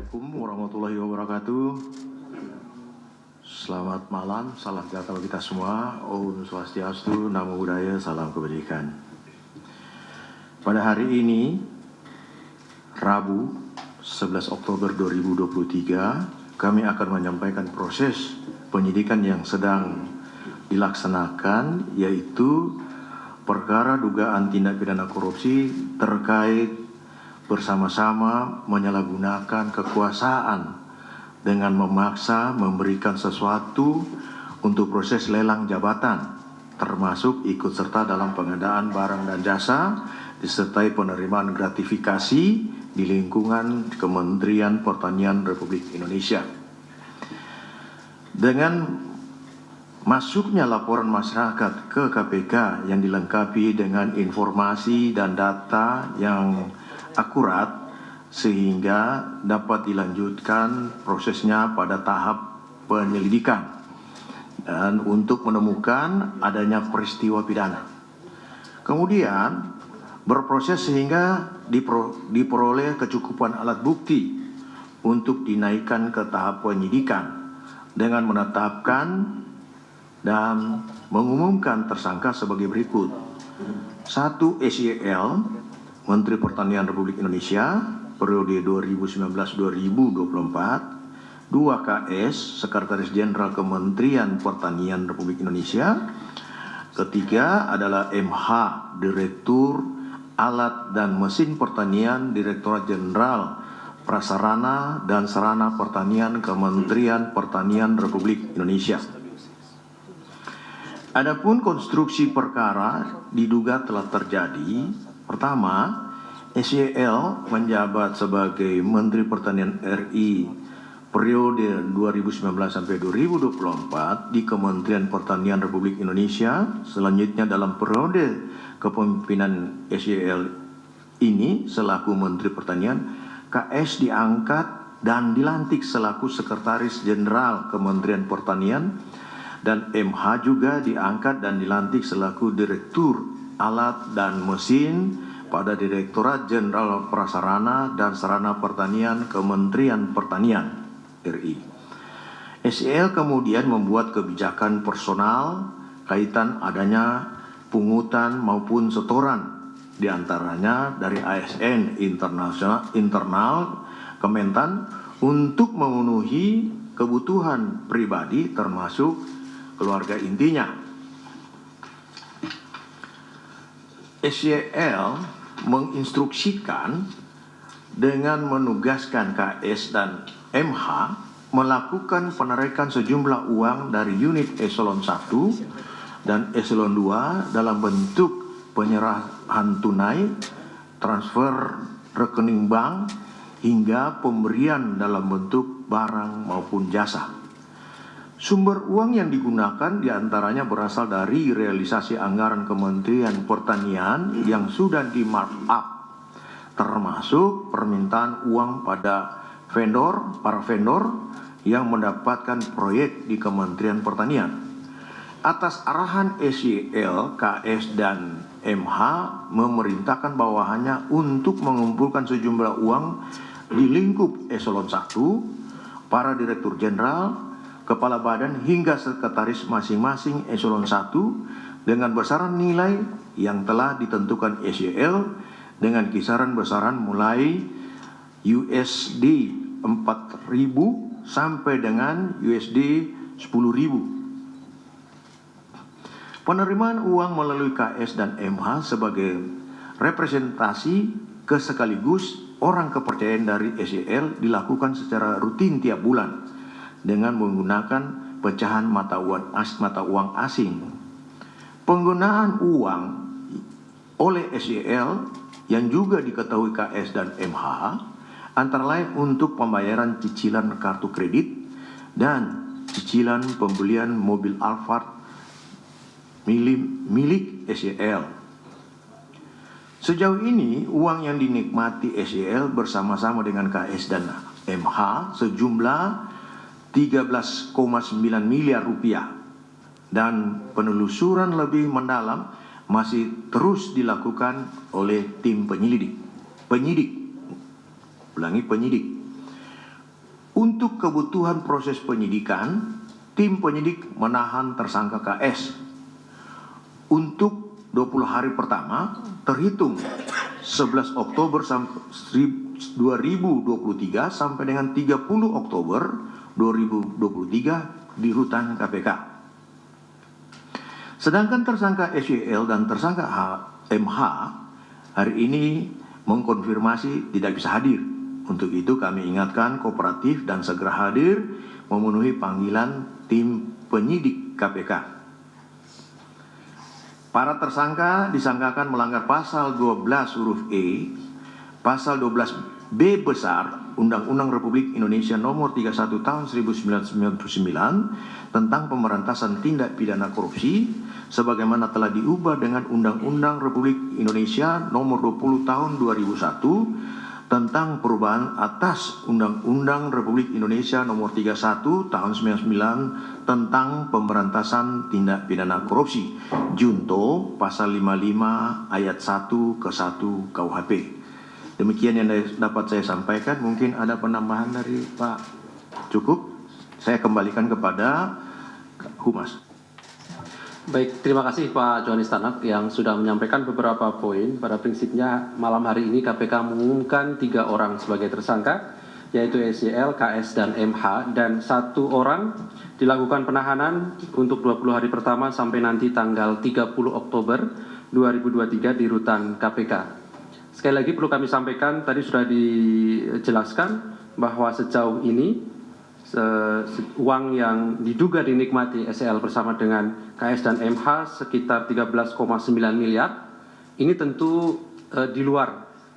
Assalamualaikum warahmatullahi wabarakatuh. Selamat malam, salam sejahtera kita semua. Om Swastiastu, Namo Buddhaya, salam kebajikan. Pada hari ini, Rabu 11 Oktober 2023, kami akan menyampaikan proses penyidikan yang sedang dilaksanakan, yaitu perkara dugaan tindak pidana korupsi terkait bersama-sama menyalahgunakan kekuasaan dengan memaksa memberikan sesuatu untuk proses lelang jabatan, termasuk ikut serta dalam pengadaan barang dan jasa, disertai penerimaan gratifikasi di lingkungan Kementerian Pertanian Republik Indonesia. Dengan masuknya laporan masyarakat ke KPK yang dilengkapi dengan informasi dan data yang akurat, sehingga dapat dilanjutkan prosesnya pada tahap penyelidikan dan untuk menemukan adanya peristiwa pidana. Kemudian berproses sehingga diperoleh kecukupan alat bukti untuk dinaikkan ke tahap penyidikan dengan menetapkan dan mengumumkan tersangka sebagai berikut. 1. SYL, Menteri Pertanian Republik Indonesia periode 2019-2024. 2. KS, Sekretaris Jenderal Kementerian Pertanian Republik Indonesia. 3. adalah MH, Direktur Alat dan Mesin Pertanian, Direktorat Jenderal Prasarana dan Sarana Pertanian, Kementerian Pertanian Republik Indonesia. Adapun konstruksi perkara diduga telah terjadi. Pertama, SYL menjabat sebagai Menteri Pertanian RI periode 2019 sampai 2024 di Kementerian Pertanian Republik Indonesia. Selanjutnya dalam periode kepemimpinan SYL ini selaku Menteri Pertanian, KS diangkat dan dilantik selaku Sekretaris Jenderal Kementerian Pertanian, dan MH juga diangkat dan dilantik selaku Direktur Alat dan Mesin pada Direktorat Jenderal Prasarana dan Sarana Pertanian, Kementerian Pertanian RI. SYL kemudian membuat kebijakan personal kaitan adanya pungutan maupun setoran, diantaranya dari ASN internal Kementan untuk memenuhi kebutuhan pribadi termasuk keluarga intinya. SYL menginstruksikan dengan menugaskan KS dan MH melakukan penarikan sejumlah uang dari unit eselon 1 dan eselon 2 dalam bentuk penyerahan tunai, transfer rekening bank, hingga pemberian dalam bentuk barang maupun jasa. Sumber uang yang digunakan diantaranya berasal dari realisasi anggaran Kementerian Pertanian yang sudah di markup, termasuk permintaan uang pada para vendor yang mendapatkan proyek di Kementerian Pertanian. Atas arahan SYL, KS dan MH memerintahkan bawahannya untuk mengumpulkan sejumlah uang di lingkup eselon 1, para direktur jenderal, kepala badan hingga sekretaris masing-masing eselon 1 dengan besaran nilai yang telah ditentukan SYL dengan kisaran besaran mulai USD 4.000 sampai dengan USD 10.000. Penerimaan uang melalui KS dan MH sebagai representasi sekaligus orang kepercayaan dari SYL dilakukan secara rutin tiap bulan dengan menggunakan pecahan mata uang asing. Penggunaan uang oleh SYL yang juga diketahui KS dan MH antara lain untuk pembayaran cicilan kartu kredit dan cicilan pembelian mobil Alphard milik SYL. Sejauh ini uang yang dinikmati SYL bersama-sama dengan KS dan MH sejumlah 13,9 miliar rupiah, dan penelusuran lebih mendalam masih terus dilakukan oleh tim penyidik. Untuk kebutuhan proses penyidikan, tim penyidik menahan tersangka KS untuk 20 hari pertama terhitung 11 Oktober 2023 sampai dengan 30 Oktober 2023 di rutan KPK. Sedangkan tersangka SYL dan tersangka MH hari ini mengkonfirmasi tidak bisa hadir. Untuk itu kami ingatkan kooperatif dan segera hadir memenuhi panggilan tim penyidik KPK. Para tersangka disangkakan melanggar pasal 12 huruf E, pasal 12 B besar Undang-Undang Republik Indonesia Nomor 31 Tahun 1999 tentang pemberantasan tindak pidana korupsi sebagaimana telah diubah dengan Undang-Undang Republik Indonesia Nomor 20 Tahun 2001 tentang perubahan atas Undang-Undang Republik Indonesia Nomor 31 Tahun 99 tentang pemberantasan tindak pidana korupsi Junto pasal 55 ayat 1 ke 1 KUHP. Demikian yang dapat saya sampaikan. Mungkin ada penambahan dari Pak? Cukup? Saya kembalikan kepada Humas. Baik, terima kasih Pak Johanis Tanak yang sudah menyampaikan beberapa poin. Pada prinsipnya malam hari ini KPK mengumumkan 3 orang sebagai tersangka, yaitu SYL, KS, dan MH, dan 1 orang dilakukan penahanan untuk 20 hari pertama sampai nanti tanggal 30 Oktober 2023 di rutan KPK. Sekali lagi perlu kami sampaikan, tadi sudah dijelaskan bahwa sejauh ini uang yang diduga dinikmati SYL bersama dengan KS dan MH sekitar 13,9 miliar. Ini tentu di luar